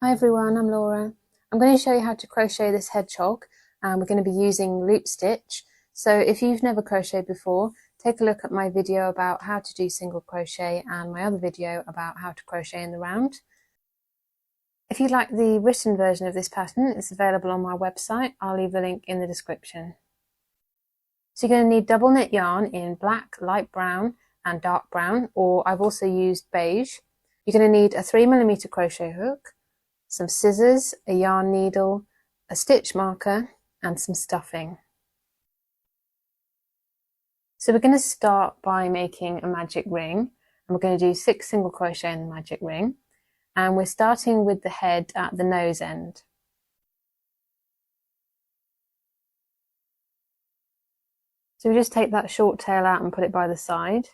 Hi everyone, I'm Laura. I'm going to show you how to crochet this hedgehog, and we're going to be using loop stitch. So if you've never crocheted before, take a look at my video about how to do single crochet and my other video about how to crochet in the round. If you'd like the written version of this pattern, it's available on my website. I'll leave the link in the description. So you're going to need double knit yarn in black, light brown and dark brown, or I've also used beige. You're going to need a 3mm crochet hook, some scissors, a yarn needle, a stitch marker and some stuffing. So we're going to start by making a magic ring, and we're going to do 6 single crochet in the magic ring, and we're starting with the head at the nose end. So we just take that short tail out and put it by the side,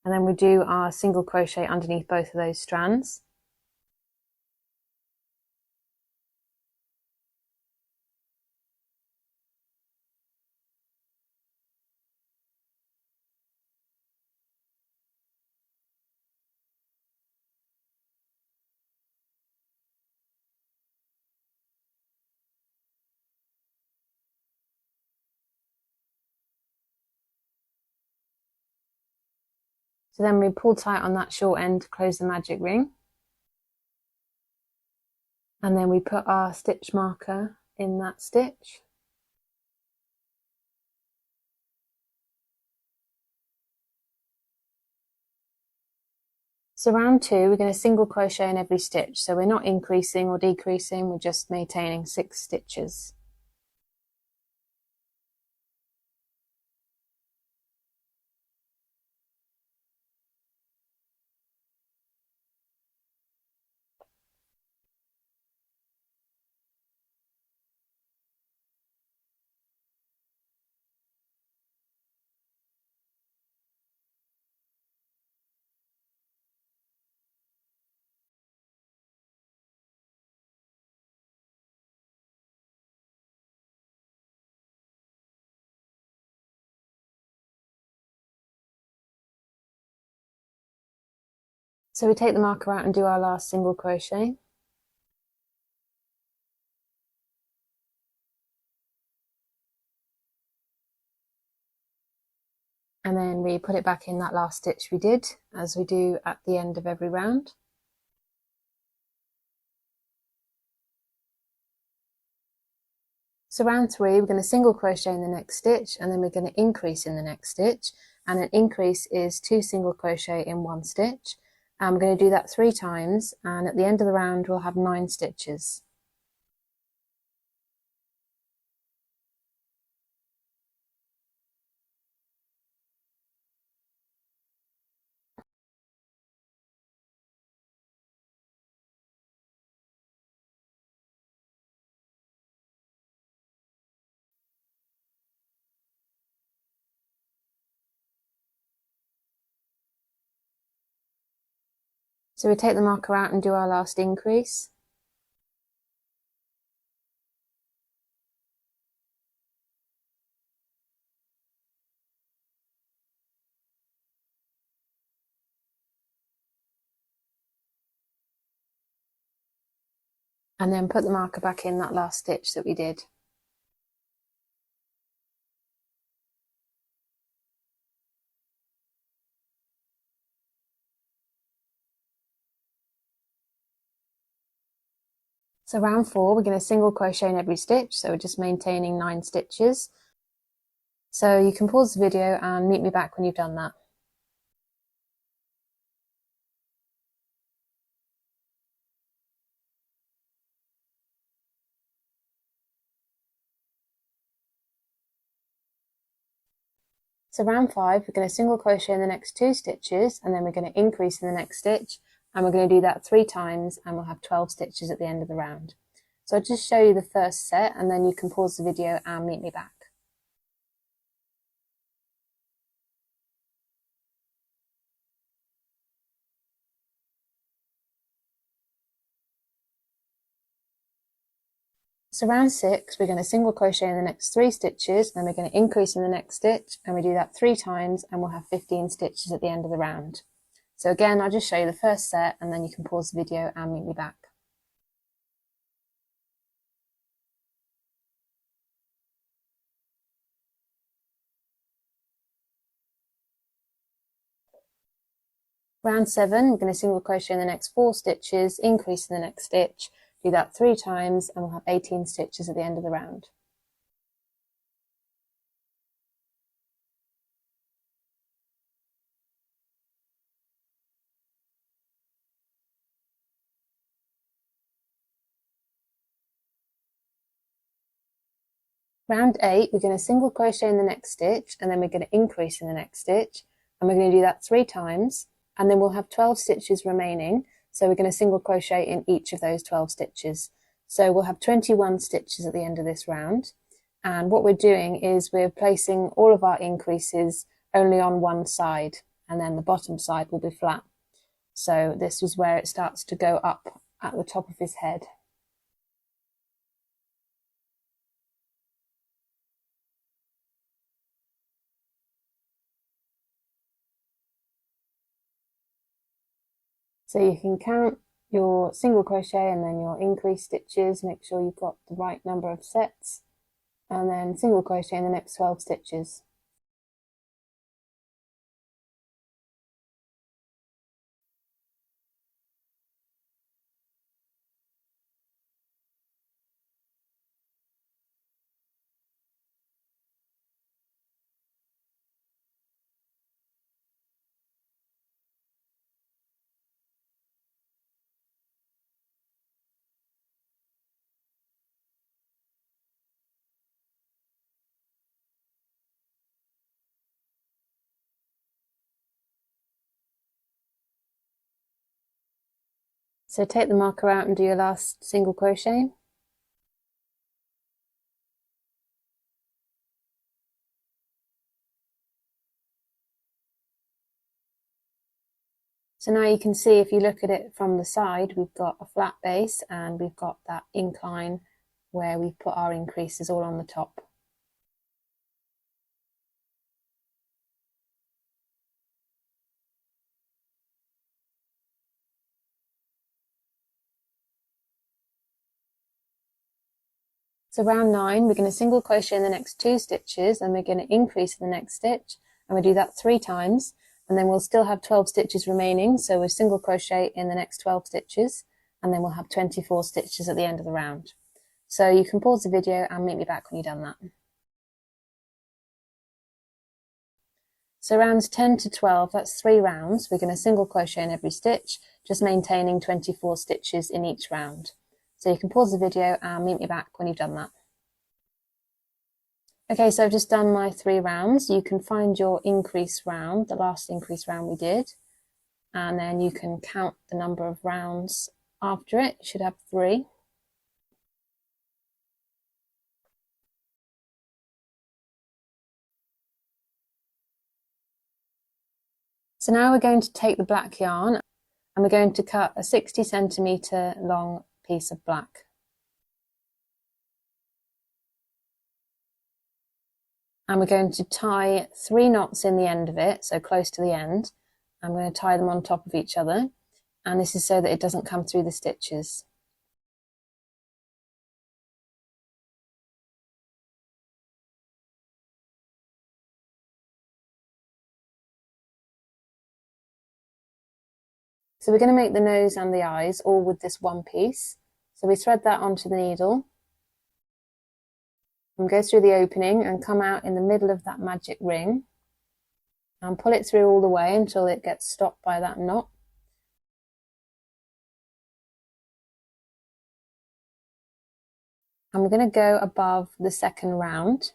and then we do our single crochet underneath both of those strands. So then we pull tight on that short end to close the magic ring. And then we put our stitch marker in that stitch. So round 2, we're going to single crochet in every stitch. So we're not increasing or decreasing, we're just maintaining 6 stitches. So we take the marker out and do our last single crochet. And then we put it back in that last stitch we did, as we do at the end of every round. So round 3, we're going to single crochet in the next stitch, and then we're going to increase in the next stitch, and an increase is 2 single crochet in 1 stitch. And we're going to do that 3 times, and at the end of the round we'll have 9 stitches. So we take the marker out and do our last increase. And then put the marker back in that last stitch that we did. So round 4, we're going to single crochet in every stitch, so we're just maintaining 9 stitches. So you can pause the video and meet me back when you've done that. So round 5, we're going to single crochet in the next 2 stitches, and then we're going to increase in the next stitch, and we're going to do that 3 times, and we'll have 12 stitches at the end of the round. So I'll just show you the first set, and then you can pause the video and meet me back. So round 6, we're going to single crochet in the next 3 stitches, then we're going to increase in the next stitch, and we do that 3 times, and we'll have 15 stitches at the end of the round. So again, I'll just show you the first set, and then you can pause the video and meet me back. Round 7, we're going to single crochet in the next 4 stitches, increase in the next stitch, do that 3 times, and we'll have 18 stitches at the end of the round. Round 8, we're going to single crochet in the next stitch, and then we're going to increase in the next stitch, and we're going to do that 3 times, and then we'll have 12 stitches remaining, so we're going to single crochet in each of those 12 stitches. So we'll have 21 stitches at the end of this round, and what we're doing is we're placing all of our increases only on one side, and then the bottom side will be flat. So this is where it starts to go up at the top of his head. So you can count your single crochet and then your increase stitches, make sure you've got the right number of sets, and then single crochet in the next 12 stitches. So take the marker out and do your last single crochet. So now you can see, if you look at it from the side, we've got a flat base and we've got that incline where we've put our increases all on the top. So round 9, we're going to single crochet in the next 2 stitches, and we're going to increase in the next stitch, and we do that 3 times, and then we'll still have 12 stitches remaining, so we'll single crochet in the next 12 stitches, and then we'll have 24 stitches at the end of the round. So you can pause the video and meet me back when you've done that. So rounds 10 to 12, that's 3 rounds. We're going to single crochet in every stitch, just maintaining 24 stitches in each round. So you can pause the video and meet me back when you've done that. Okay, so I've just done my 3 rounds. You can find your increase round, the last increase round we did, and then you can count the number of rounds after it. You should have 3. So now we're going to take the black yarn and we're going to cut a 60cm long piece of black. And we're going to tie 3 knots in the end of it, so close to the end. I'm going to tie them on top of each other, and this is so that it doesn't come through the stitches. So we're going to make the nose and the eyes all with this one piece. So we thread that onto the needle and go through the opening and come out in the middle of that magic ring and pull it through all the way until it gets stopped by that knot. And we're going to go above the second round,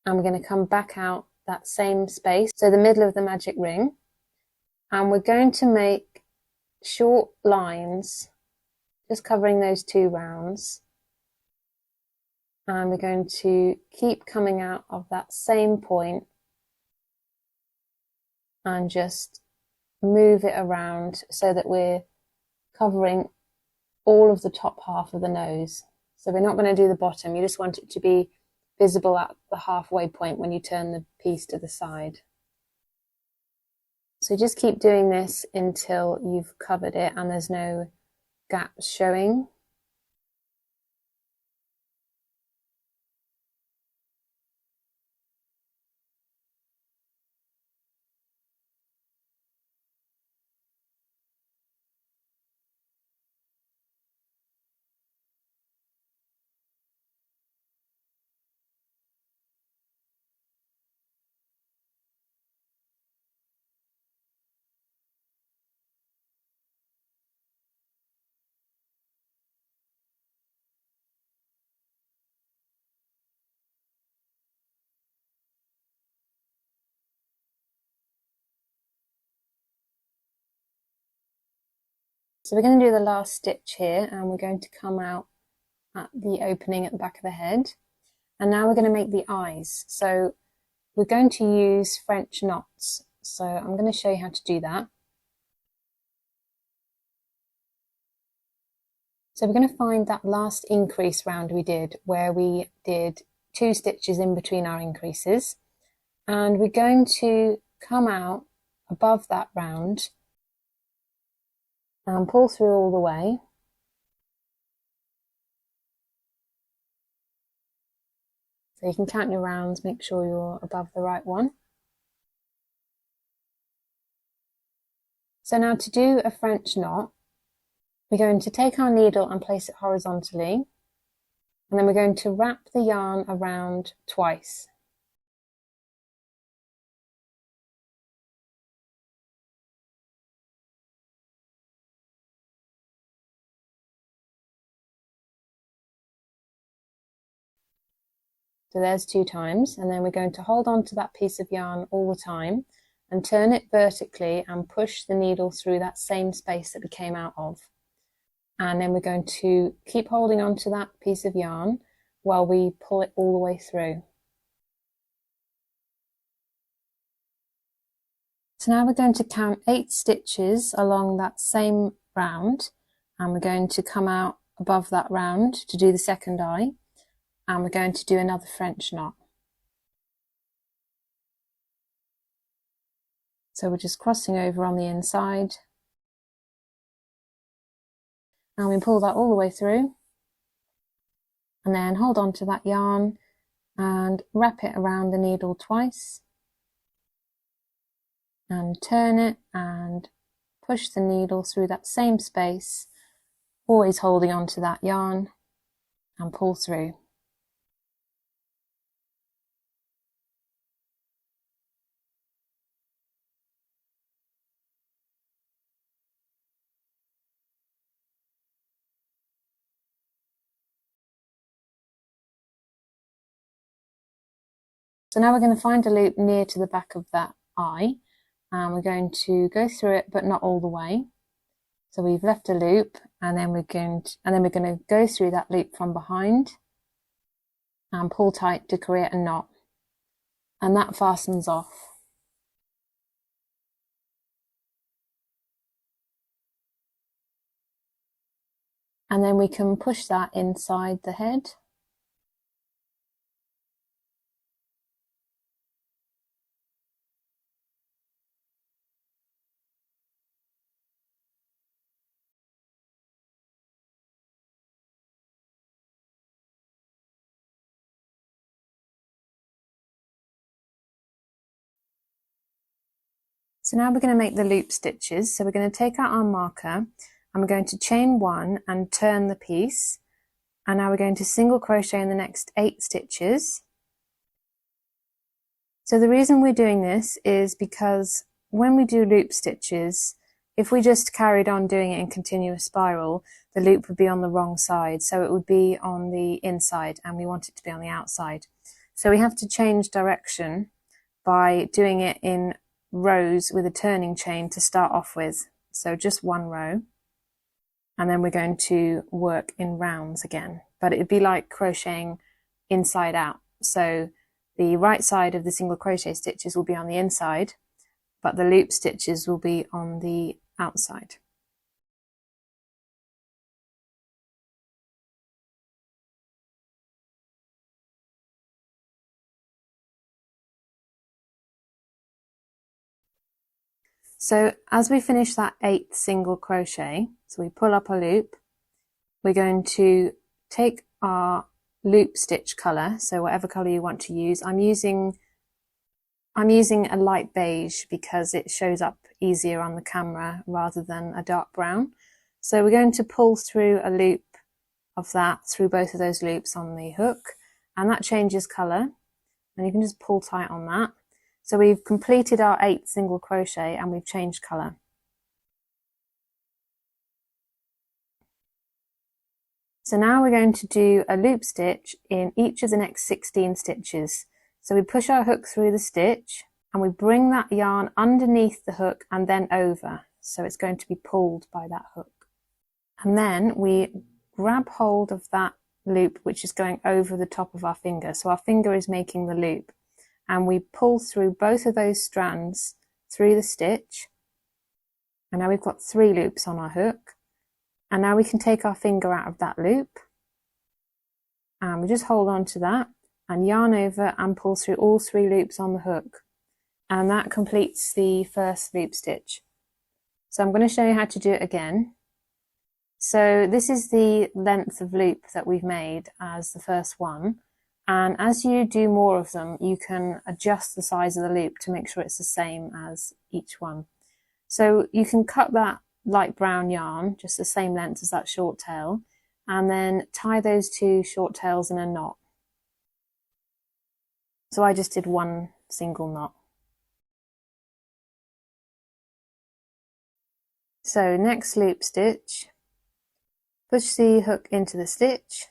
and we're going to come back out that same space, so the middle of the magic ring, and we're going to make short lines just covering those 2 rounds, and we're going to keep coming out of that same point and just move it around so that we're covering all of the top half of the nose. So we're not going to do the bottom, you just want it to be visible at the halfway point when you turn the piece to the side. So just keep doing this until you've covered it and there's no gaps showing. So we're going to do the last stitch here, and we're going to come out at the opening at the back of the head. And now we're going to make the eyes. So we're going to use French knots. So I'm going to show you how to do that. So we're going to find that last increase round we did, where we did 2 stitches in between our increases. And we're going to come out above that round and pull through all the way. So you can count your rounds, make sure you're above the right one. So now to do a French knot, we're going to take our needle and place it horizontally, and then we're going to wrap the yarn around twice. So there's 2 times, and then we're going to hold on to that piece of yarn all the time and turn it vertically and push the needle through that same space that we came out of. And then we're going to keep holding on to that piece of yarn while we pull it all the way through. So now we're going to count 8 stitches along that same round, and we're going to come out above that round to do the second eye. And we're going to do another French knot. So we're just crossing over on the inside, and we pull that all the way through, and then hold on to that yarn and wrap it around the needle twice and turn it and push the needle through that same space, always holding on to that yarn, and pull through. So now we're going to find a loop near to the back of that eye, and we're going to go through it but not all the way. So we've left a loop, and then we're going to go through that loop from behind and pull tight to create a knot, and that fastens off. And then we can push that inside the head. So now we're going to make the loop stitches. So we're going to take out our marker, and we're going to chain 1 and turn the piece. And now we're going to single crochet in the next 8 stitches. So the reason we're doing this is because when we do loop stitches, if we just carried on doing it in continuous spiral, the loop would be on the wrong side. So it would be on the inside, and we want it to be on the outside. So we have to change direction by doing it in rows with a turning chain to start off with. So just 1 row, and then we're going to work in rounds again, but it'd be like crocheting inside out. So the right side of the single crochet stitches will be on the inside, but the loop stitches will be on the outside. So as we finish that 8th single crochet, so we pull up a loop, we're going to take our loop stitch colour, so whatever colour you want to use. I'm using a light beige because it shows up easier on the camera rather than a dark brown. So we're going to pull through a loop of that through both of those loops on the hook, and that changes colour, and you can just pull tight on that. So we've completed our 8th single crochet and we've changed colour. So now we're going to do a loop stitch in each of the next 16 stitches. So we push our hook through the stitch and we bring that yarn underneath the hook and then over. So it's going to be pulled by that hook. And then we grab hold of that loop which is going over the top of our finger. So our finger is making the loop, and we pull through both of those strands through the stitch. And now we've got 3 loops on our hook. And now we can take our finger out of that loop, and we just hold on to that and yarn over and pull through all 3 loops on the hook. And that completes the first loop stitch. So I'm going to show you how to do it again. So this is the length of loop that we've made as the first one. And as you do more of them, you can adjust the size of the loop to make sure it's the same as each one. So you can cut that light brown yarn, just the same length as that short tail, and then tie those 2 short tails in a knot. So I just did 1 single knot. So next loop stitch, push the hook into the stitch,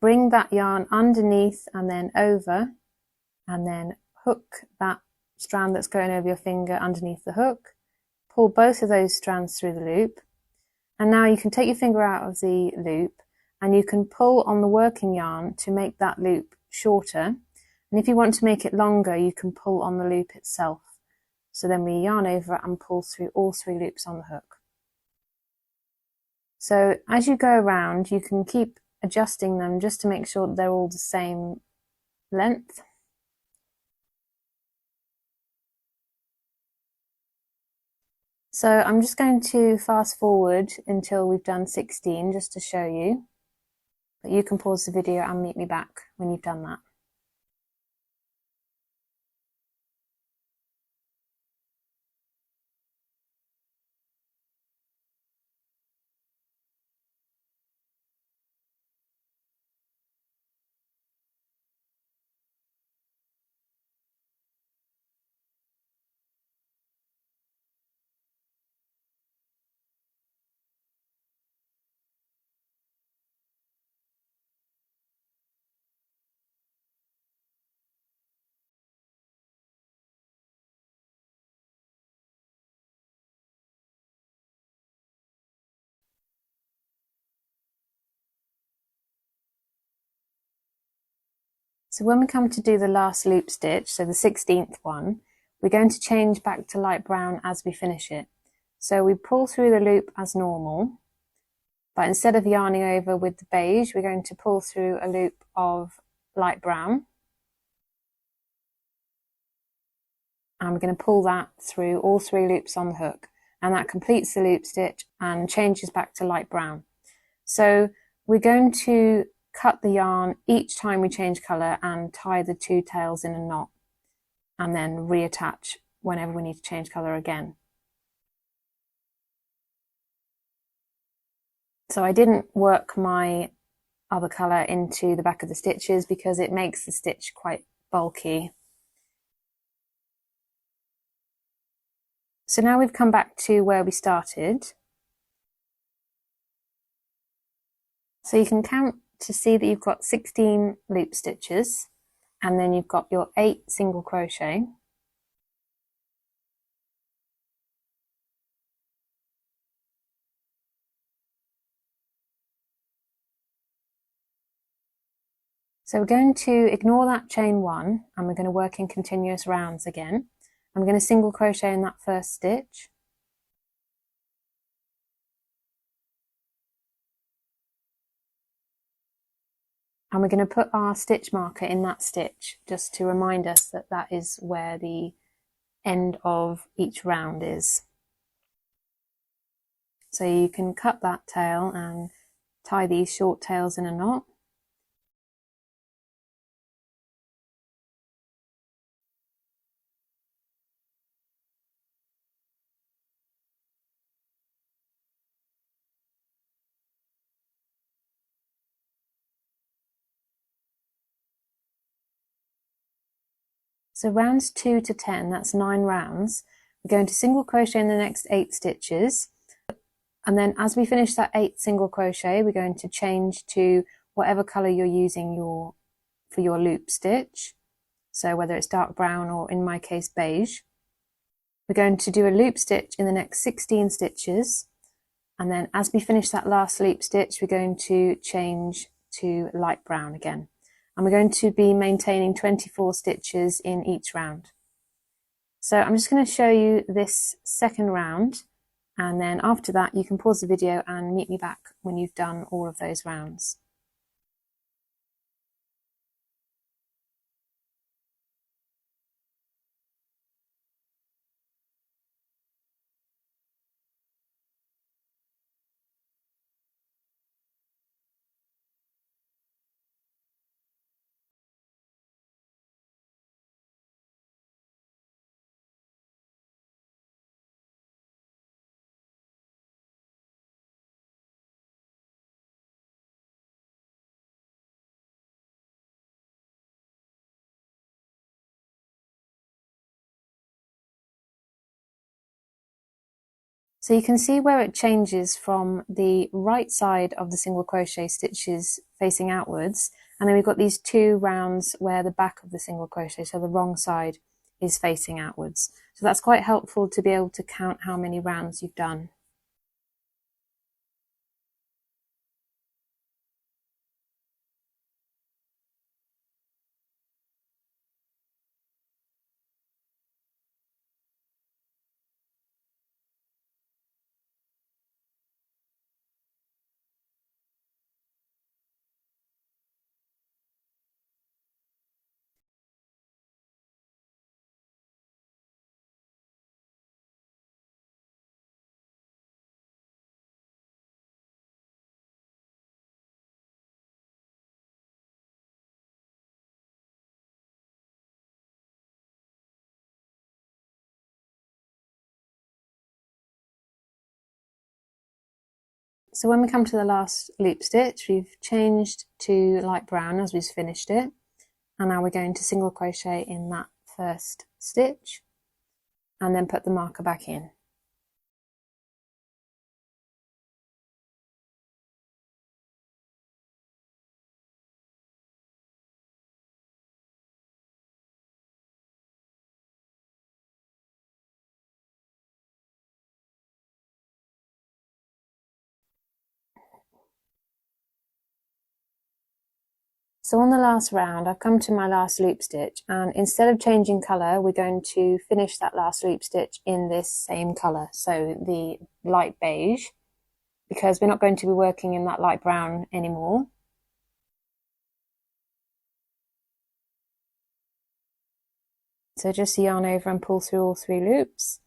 bring that yarn underneath and then over, and then hook that strand that's going over your finger underneath the hook, pull both of those strands through the loop, and now you can take your finger out of the loop and you can pull on the working yarn to make that loop shorter, and if you want to make it longer you can pull on the loop itself. So then we yarn over and pull through all 3 loops on the hook. So as you go around you can keep adjusting them just to make sure that they're all the same length. So I'm just going to fast forward until we've done 16 just to show you, but you can pause the video and meet me back when you've done that. So when we come to do the last loop stitch, so the 16th one, we're going to change back to light brown as we finish it. So we pull through the loop as normal, but instead of yarning over with the beige, we're going to pull through a loop of light brown. And we're going to pull that through all 3 loops on the hook. And that completes the loop stitch and changes back to light brown. So we're going to cut the yarn each time we change colour and tie the 2 tails in a knot, and then reattach whenever we need to change colour again. So I didn't work my other colour into the back of the stitches because it makes the stitch quite bulky. So now we've come back to where we started. So you can count to see that you've got 16 loop stitches, and then you've got your 8 single crochet. So we're going to ignore that chain 1 and we're going to work in continuous rounds again. I'm going to single crochet in that first stitch. And we're going to put our stitch marker in that stitch just to remind us that that is where the end of each round is. So you can cut that tail and tie these short tails in a knot. So rounds 2 to 10, that's 9 rounds. We're going to single crochet in the next 8 stitches. And then as we finish that 8th single crochet, we're going to change to whatever colour you're using for your loop stitch. So whether it's dark brown or in my case beige. We're going to do a loop stitch in the next 16 stitches. And then as we finish that last loop stitch, we're going to change to light brown again. And we're going to be maintaining 24 stitches in each round. So I'm just going to show you this second round, and then after that you can pause the video and meet me back when you've done all of those rounds. So you can see where it changes from the right side of the single crochet stitches facing outwards, and then we've got these two rounds where the back of the single crochet, so the wrong side, is facing outwards. So that's quite helpful to be able to count how many rounds you've done. So when we come to the last loop stitch, we've changed to light brown as we've finished it, and now we're going to single crochet in that first stitch and then put the marker back in. So on the last round, I've come to my last loop stitch, and instead of changing colour, we're going to finish that last loop stitch in this same colour, so the light beige, because we're not going to be working in that light brown anymore. So just yarn over and pull through all 3 loops,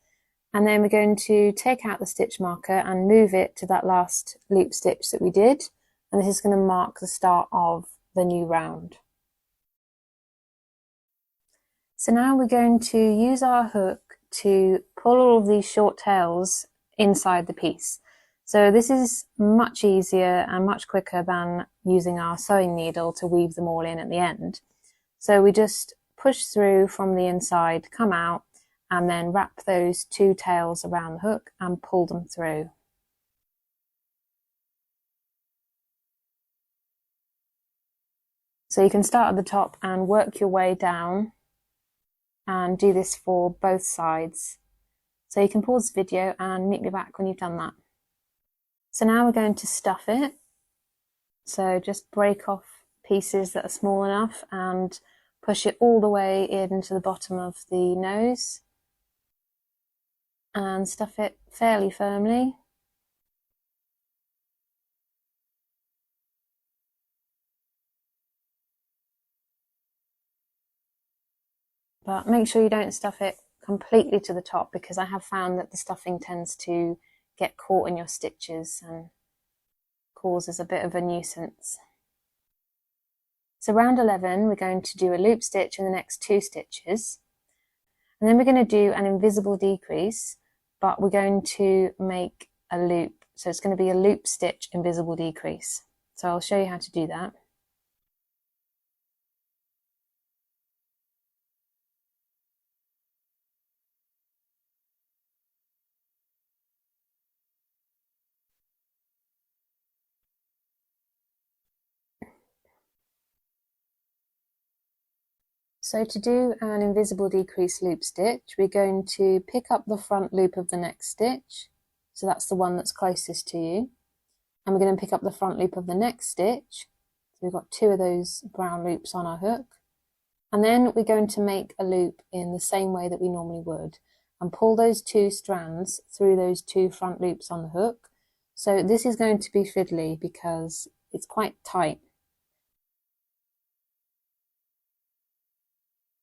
and then we're going to take out the stitch marker and move it to that last loop stitch that we did, and this is going to mark the start of the new round. So now we're going to use our hook to pull all of these short tails inside the piece. So this is much easier and much quicker than using our sewing needle to weave them all in at the end. So we just push through from the inside, come out, and then wrap those 2 tails around the hook and pull them through. So you can start at the top and work your way down and do this for both sides. So you can pause the video and meet me back when you've done that. So now we're going to stuff it. So just break off pieces that are small enough and push it all the way into the bottom of the nose and stuff it fairly firmly. But make sure you don't stuff it completely to the top, because I have found that the stuffing tends to get caught in your stitches and causes a bit of a nuisance. So round 11, we're going to do a loop stitch in the next 2 stitches, and then we're going to do an invisible decrease, but we're going to make a loop. So it's going to be a loop stitch invisible decrease. So I'll show you how to do that. So to do an invisible decrease loop stitch, we're going to pick up the front loop of the next stitch. so that's the one that's closest to you. And we're going to pick up the front loop of the next stitch. So we've got 2 of those brown loops on our hook. And then we're going to make a loop in the same way that we normally would and pull those 2 strands through those 2 front loops on the hook. So this is going to be fiddly because it's quite tight.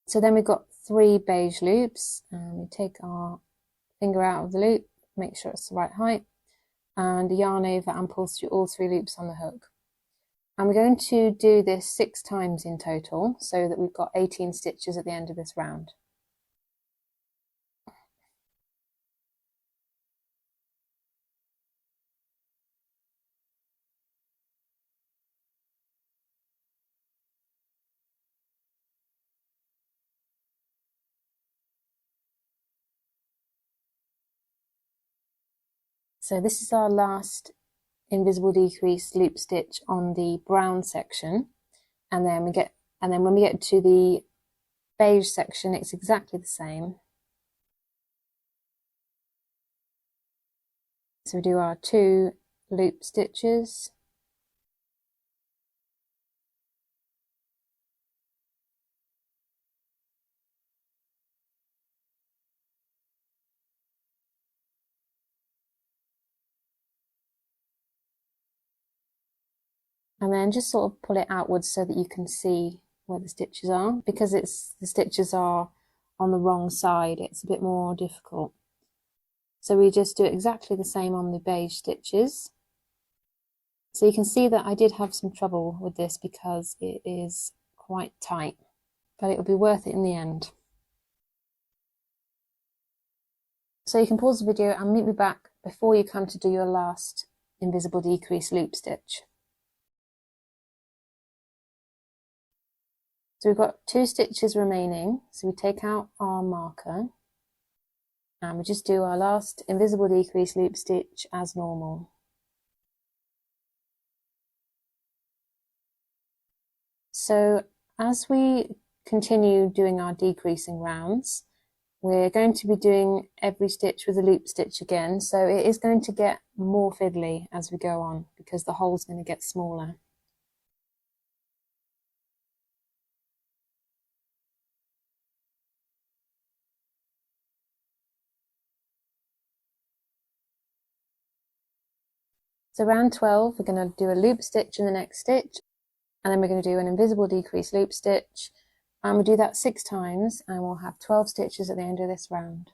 So then we've got 3 beige loops, and we take our finger out of the loop, make sure it's the right height, and yarn over and pull through all 3 loops on the hook. And we're going to do this 6 times in total, so that we've got 18 stitches at the end of this round. So this is our last invisible decrease loop stitch on the brown section, and then when we get to the beige section, it's exactly the same. So we do our 2 loop stitches, and then just sort of pull it outwards so that you can see where the stitches are. Because the stitches are on the wrong side, it's a bit more difficult. So we just do exactly the same on the beige stitches. So you can see that I did have some trouble with this because it is quite tight, but it'll be worth it in the end. So you can pause the video and meet me back before you come to do your last invisible decrease loop stitch. So we've got 2 stitches remaining, so we take out our marker and we just do our last invisible decrease loop stitch as normal. So as we continue doing our decreasing rounds, we're going to be doing every stitch with a loop stitch again, so it is going to get more fiddly as we go on because the hole's going to get smaller. So round 12, we're going to do a loop stitch in the next stitch, and then we're going to do an invisible decrease loop stitch, and we'll do that 6 times, and we'll have 12 stitches at the end of this round.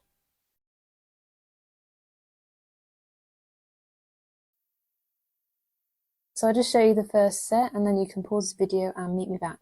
So I'll just show you the first set, and then you can pause the video and meet me back.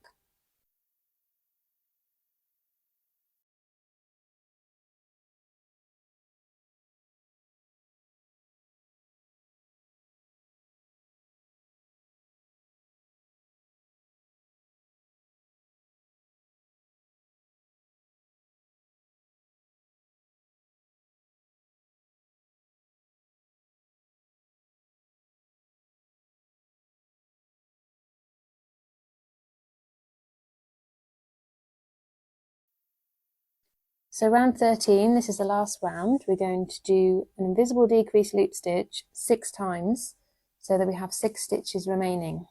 So round 13, this is the last round. We're going to do an invisible decrease loop stitch 6 times so that we have 6 stitches remaining.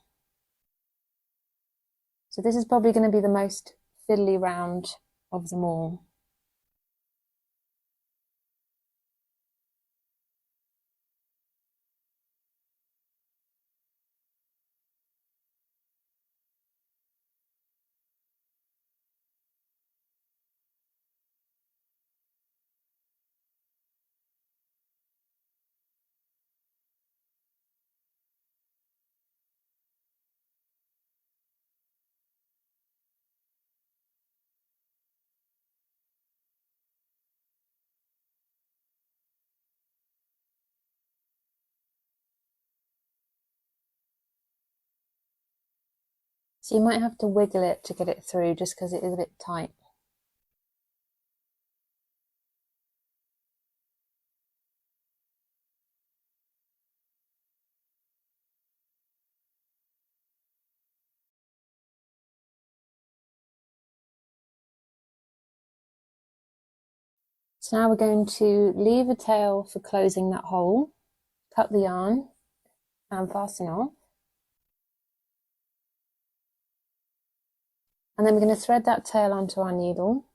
So this is probably going to be the most fiddly round of them all. So you might have to wiggle it to get it through just because it is a bit tight. So now we're going to leave a tail for closing that hole. cut the yarn and fasten off. And then we're going to thread that tail onto our needle.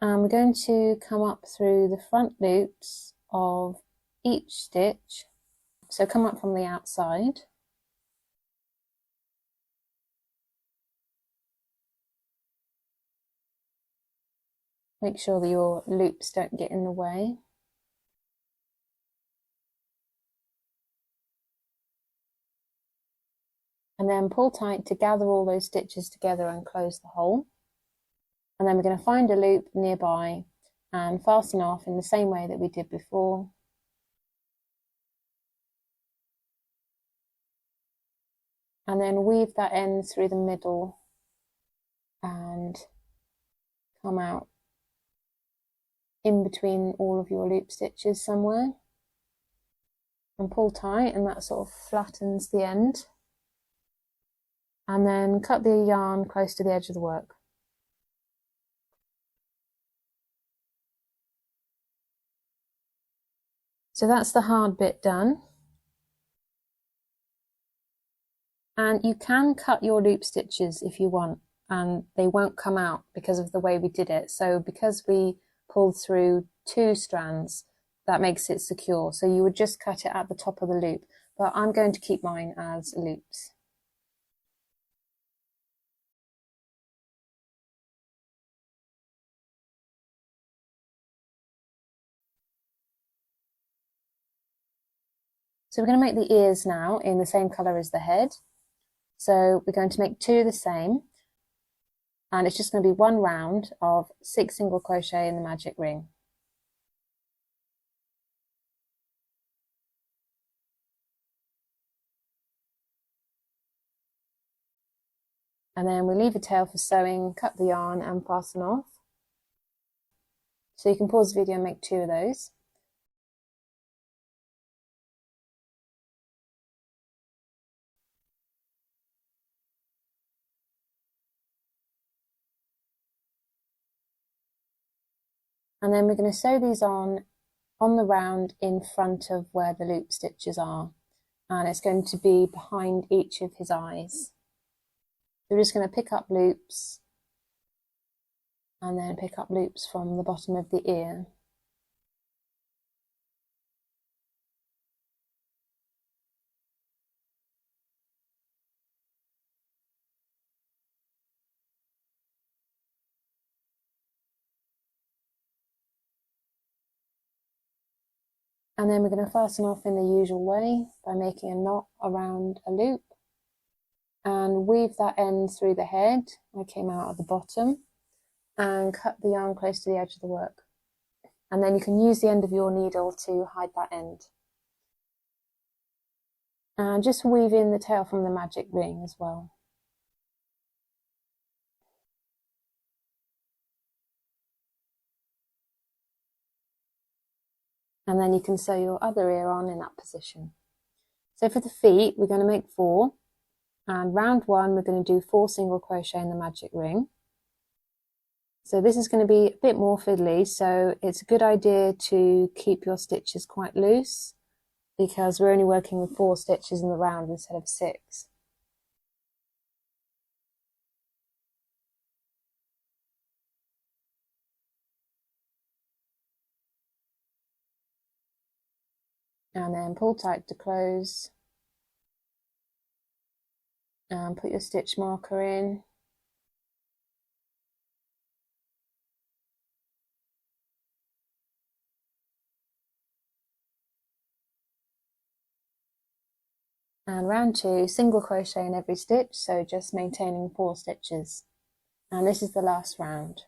And we're going to come up through the front loops of each stitch. So come up from the outside. Make sure that your loops don't get in the way. And then pull tight to gather all those stitches together and close the hole. And then we're going to find a loop nearby and fasten off in the same way that we did before. And then weave that end through the middle and come out in between all of your loop stitches somewhere. And pull tight, and that sort of flattens the end. And then cut the yarn close to the edge of the work. So that's the hard bit done. And you can cut your loop stitches if you want, and they won't come out because of the way we did it. So because we pulled through 2 strands, that makes it secure. So you would just cut it at the top of the loop, but I'm going to keep mine as loops. So we're going to make the ears now in the same colour as the head. So we're going to make 2 the same, and it's just going to be 1 round of 6 single crochet in the magic ring. And then we leave a tail for sewing, cut the yarn and fasten off. So you can pause the video and make 2 of those. And then we're going to sew these on the round in front of where the loop stitches are. And it's going to be behind each of his eyes. We're just going to pick up loops and then pick up loops from the bottom of the ear. And then we're going to fasten off in the usual way by making a knot around a loop and weave that end through the head. I came out at the bottom and cut the yarn close to the edge of the work. And then you can use the end of your needle to hide that end. And just weave in the tail from the magic ring as well. And then you can sew your other ear on in that position. So for the feet, we're going to make 4. And round 1, we're going to do 4 single crochet in the magic ring. So this is going to be a bit more fiddly, so it's a good idea to keep your stitches quite loose because we're only working with 4 stitches in the round instead of 6. And then pull tight to close. And put your stitch marker in. And round 2, single crochet in every stitch, so just maintaining 4 stitches. And this is the last round.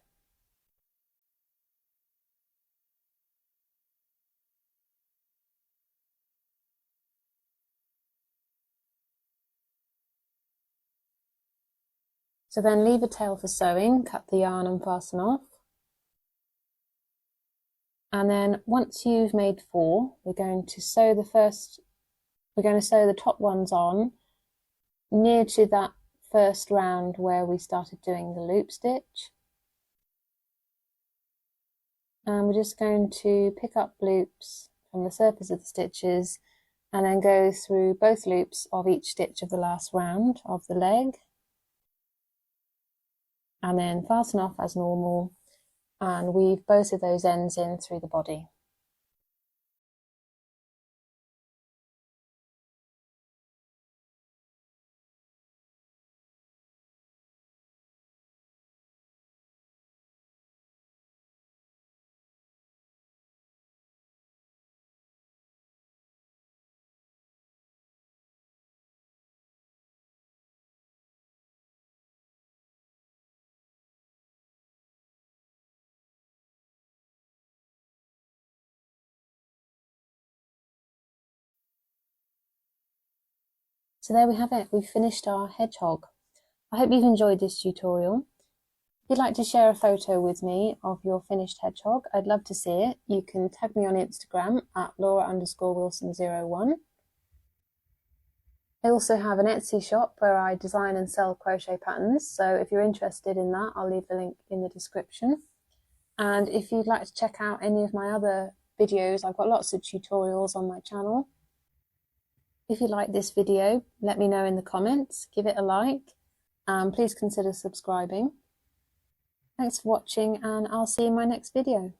So then leave a tail for sewing, cut the yarn and fasten off. And then once you've made 4, we're going to sew the top ones on near to that first round where we started doing the loop stitch. And we're just going to pick up loops from the surface of the stitches and then go through both loops of each stitch of the last round of the leg, and then fasten off as normal and weave both of those ends in through the body. So there we have it, we've finished our hedgehog. I hope you've enjoyed this tutorial. If you'd like to share a photo with me of your finished hedgehog, I'd love to see it. You can tag me on Instagram at Laura_Wilson01. I also have an Etsy shop where I design and sell crochet patterns, so if you're interested in that, I'll leave the link in the description. And if you'd like to check out any of my other videos, I've got lots of tutorials on my channel. If you like this video, let me know in the comments, give it a like, and please consider subscribing. Thanks for watching, and I'll see you in my next video.